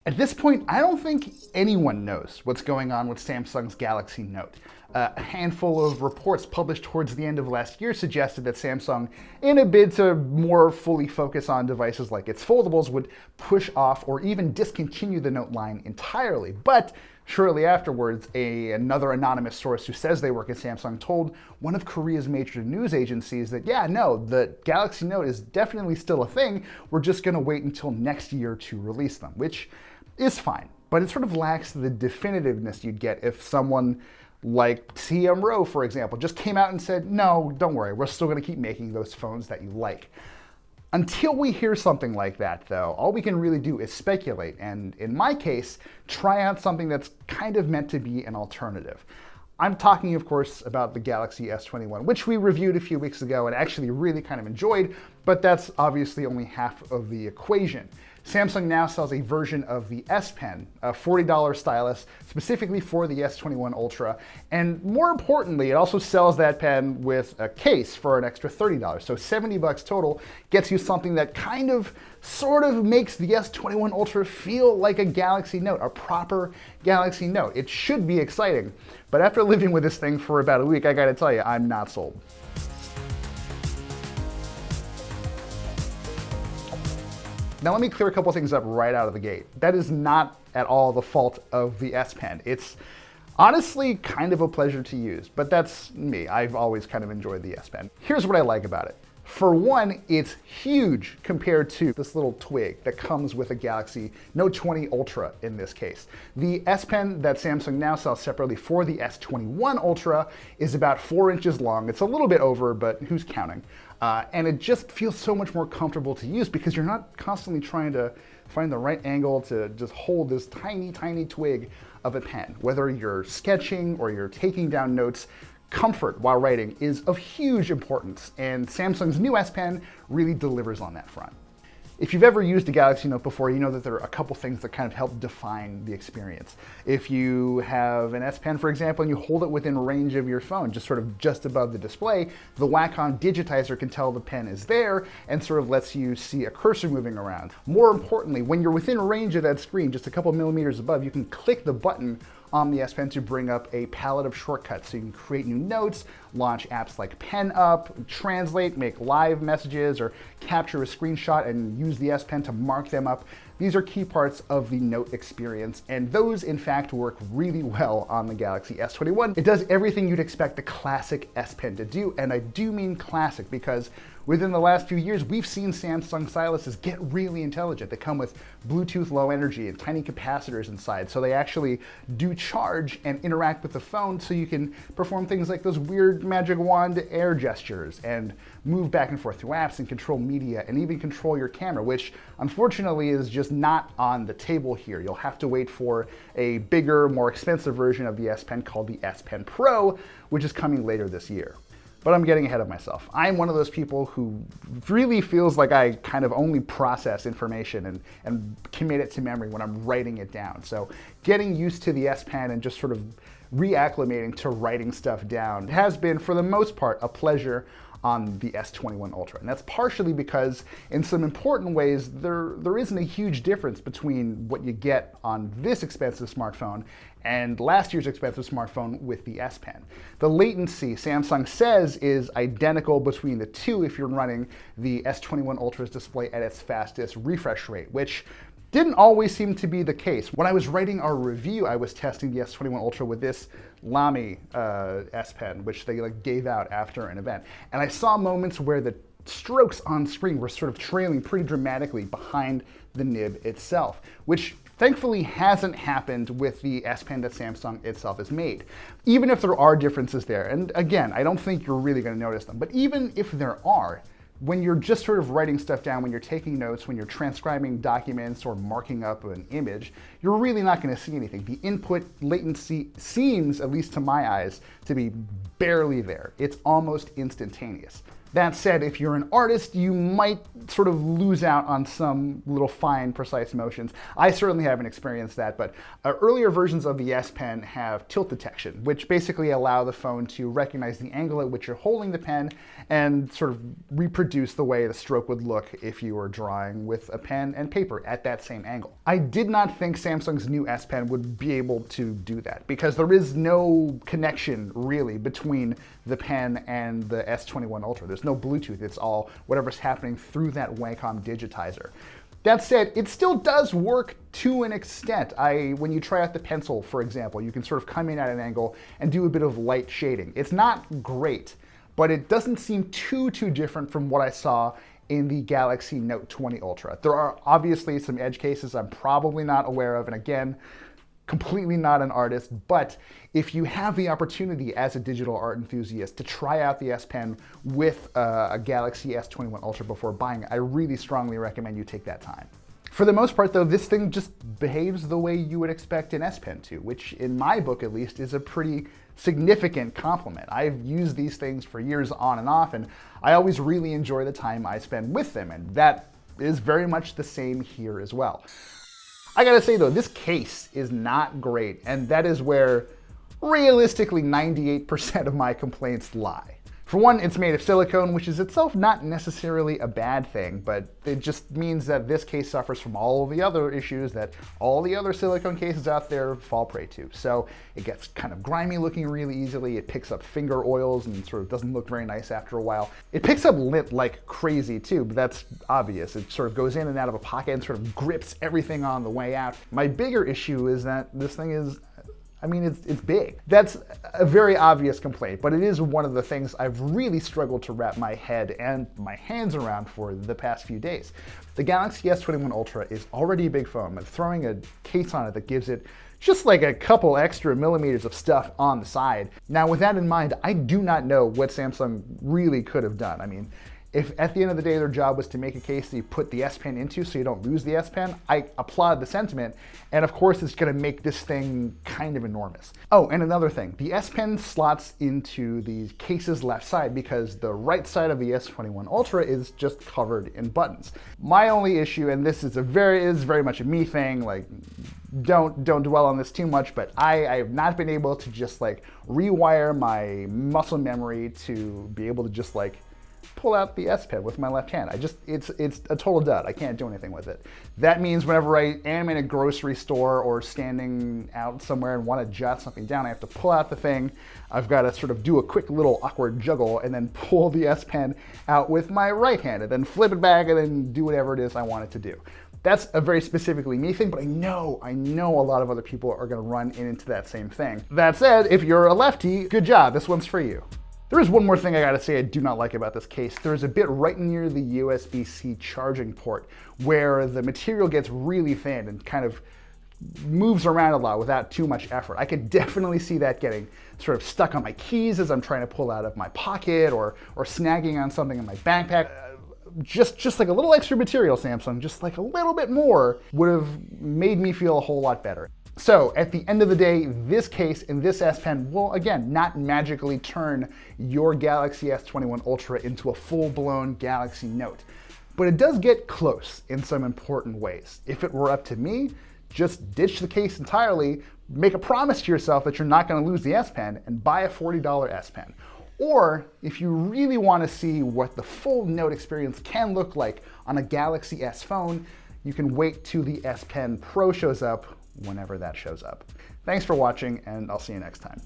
At this point, I don't think anyone knows what's going on with Samsung's Galaxy Note. A handful of reports published towards the end of last year suggested that Samsung, in a bid to more fully focus on devices like its foldables, would push off or even discontinue the Note line entirely. But shortly afterwards, another anonymous source who says they work at Samsung told one of Korea's major news agencies that, yeah, no, the Galaxy Note is definitely still a thing. We're just going to wait until next year to release them, which is fine. But it sort of lacks the definitiveness you'd get if someone like TM Rowe, for example, just came out and said, no, don't worry, we're still going to keep making those phones that you like. Until we hear something like that, though, all we can really do is speculate, and in my case, try out something that's kind of meant to be an alternative. I'm talking, of course, about the Galaxy S21, which we reviewed a few weeks ago and actually really kind of enjoyed, but that's obviously only half of the equation. Samsung now sells a version of the S Pen, a $40 stylus specifically for the S21 Ultra, and more importantly, it also sells that pen with a case for an extra $30. So $70 total gets you something that kind of, sort of makes the S21 Ultra feel like a Galaxy Note, a proper Galaxy Note. It should be exciting, but after living with this thing for about a week, I gotta tell you, I'm not sold. Now let me clear a couple things up right out of the gate. That is not at all the fault of the S Pen. It's honestly kind of a pleasure to use, but that's me. I've always kind of enjoyed the S Pen. Here's what I like about it. For one, it's huge compared to this little twig that comes with a Galaxy Note 20 Ultra in this case. The S Pen that Samsung now sells separately for the S21 Ultra is about 4 inches long. It's a little bit over, but who's counting? And it just feels so much more comfortable to use because you're not constantly trying to find the right angle to just hold this tiny, tiny twig of a pen. Whether you're sketching or you're taking down notes, comfort while writing is of huge importance, and Samsung's new S Pen really delivers on that front. If you've ever used a Galaxy Note before, you know that there are a couple things that kind of help define the experience. If you have an S Pen, for example, and you hold it within range of your phone, just above the display, the Wacom digitizer can tell the pen is there and sort of lets you see a cursor moving around. More importantly, when you're within range of that screen, just a couple millimeters above, you can click the button on the S Pen to bring up a palette of shortcuts so you can create new notes, launch apps like Pen Up, translate, make live messages, or capture a screenshot and use the S Pen to mark them up. These are key parts of the Note experience, and those in fact work really well on the Galaxy S21. It does everything you'd expect the classic S Pen to do, and I do mean classic because within the last few years, we've seen Samsung styluses get really intelligent. They come with Bluetooth low energy and tiny capacitors inside, so they actually do charge and interact with the phone, so you can perform things like those weird magic wand air gestures and move back and forth through apps and control media and even control your camera, which unfortunately is just not on the table here. You'll have to wait for a bigger, more expensive version of the S Pen called the S Pen Pro, which is coming later this year. But I'm getting ahead of myself. I'm one of those people who really feels like I kind of only process information and commit it to memory when I'm writing it down. So getting used to the S Pen and just sort of reacclimating to writing stuff down has been, for the most part, a pleasure on the S21 Ultra. And that's partially because in some important ways, there isn't a huge difference between what you get on this expensive smartphone and last year's expensive smartphone with the S Pen. The latency, Samsung says, is identical between the two if you're running the S21 Ultra's display at its fastest refresh rate, which didn't always seem to be the case. When I was writing our review, I was testing the S21 Ultra with this Lamy S Pen, which they gave out after an event. And I saw moments where the strokes on screen were sort of trailing pretty dramatically behind the nib itself, which thankfully hasn't happened with the S Pen that Samsung itself has made. Even if there are differences there, and again, I don't think you're really going to notice them, but even if there are, when you're just sort of writing stuff down, when you're taking notes, when you're transcribing documents or marking up an image, you're really not going to see anything. The input latency seems, at least to my eyes, to be barely there. It's almost instantaneous. That said, if you're an artist, you might sort of lose out on some little fine, precise motions. I certainly haven't experienced that, but earlier versions of the S Pen have tilt detection, which basically allow the phone to recognize the angle at which you're holding the pen and sort of reproduce the way the stroke would look if you were drawing with a pen and paper at that same angle. I did not think Samsung's new S Pen would be able to do that because there is no connection really between the pen and the S21 Ultra. There's no Bluetooth, it's all whatever's happening through that Wacom digitizer. That said, it still does work to an extent. When you try out the pencil, for example, you can sort of come in at an angle and do a bit of light shading. It's not great, but it doesn't seem too different from what I saw in the Galaxy Note 20 Ultra. There are obviously some edge cases I'm probably not aware of, and again, completely not an artist, but if you have the opportunity as a digital art enthusiast to try out the S Pen with a Galaxy S21 Ultra before buying it, I really strongly recommend you take that time. For the most part though, this thing just behaves the way you would expect an S Pen to, which in my book at least is a pretty significant compliment. I've used these things for years on and off, and I always really enjoy the time I spend with them, and that is very much the same here as well. I gotta say though, this case is not great, and that is where realistically 98% of my complaints lie. For one, it's made of silicone, which is itself not necessarily a bad thing, but it just means that this case suffers from all of the other issues that all the other silicone cases out there fall prey to. So it gets kind of grimy looking really easily, it picks up finger oils and sort of doesn't look very nice after a while. It picks up lint like crazy too, but that's obvious. It sort of goes in and out of a pocket and sort of grips everything on the way out. My bigger issue is that this thing is, it's big. That's a very obvious complaint, but it is one of the things I've really struggled to wrap my head and my hands around for the past few days. The Galaxy S21 Ultra is already a big phone, but throwing a case on it that gives it just like a couple extra millimeters of stuff on the side. Now, with that in mind, I do not know what Samsung really could have done. If at the end of the day their job was to make a case that you put the S Pen into so you don't lose the S Pen, I applaud the sentiment, and of course it's gonna make this thing kind of enormous. Oh, and another thing, the S Pen slots into the case's left side because the right side of the S21 Ultra is just covered in buttons. My only issue, and this is very much a me thing, like don't dwell on this too much, but I have not been able to just like rewire my muscle memory to be able to just like pull out the S Pen with my left hand. It's a total dud. I can't do anything with it. That means whenever I am in a grocery store or standing out somewhere and want to jot something down, I have to pull out the thing. I've got to sort of do a quick little awkward juggle and then pull the S Pen out with my right hand and then flip it back and then do whatever it is I want it to do. That's a very specifically me thing, but I know a lot of other people are going to run into that same thing. That said, if you're a lefty, good job. This one's for you. There is one more thing I gotta say I do not like about this case. There's a bit right near the USB-C charging port where the material gets really thin and kind of moves around a lot without too much effort. I could definitely see that getting sort of stuck on my keys as I'm trying to pull out of my pocket or snagging on something in my backpack. Just like a little extra material, Samsung, just like a little bit more would have made me feel a whole lot better. So at the end of the day, this case and this S Pen will, again, not magically turn your Galaxy S21 Ultra into a full-blown Galaxy Note, but it does get close in some important ways. If it were up to me, just ditch the case entirely, make a promise to yourself that you're not going to lose the S Pen, and buy a $40 S Pen. Or if you really want to see what the full Note experience can look like on a Galaxy S phone, you can wait till the S Pen Pro shows up, whenever that shows up. Thanks for watching, and I'll see you next time.